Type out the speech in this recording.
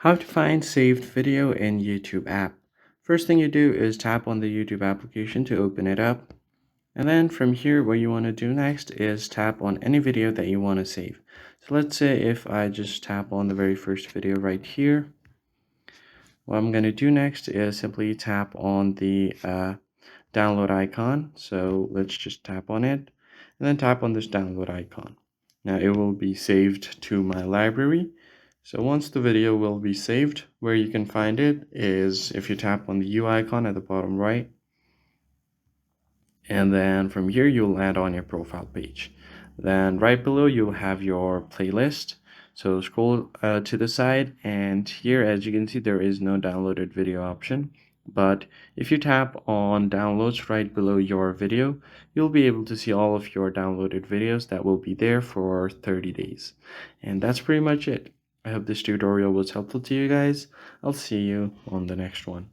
How to find saved video in YouTube app. First thing you do is tap on the YouTube application to open it up. And then from here, what you want to do next is tap on any video that you want to save. So let's say if I just tap on the very first video right here, what I'm going to do next is simply tap on the download icon. So let's just tap on it and then tap on this download icon. Now it will be saved to my library. So once the video will be saved, where you can find it is if you tap on the U icon at the bottom right, and then from here you'll add on your profile page. Then right below you'll have your playlist. So scroll to the side, and here as you can see there is no downloaded video option. But if you tap on downloads right below your video, you'll be able to see all of your downloaded videos that will be there for 30 days. And that's pretty much it. I hope this tutorial was helpful to you guys. I'll see you on the next one.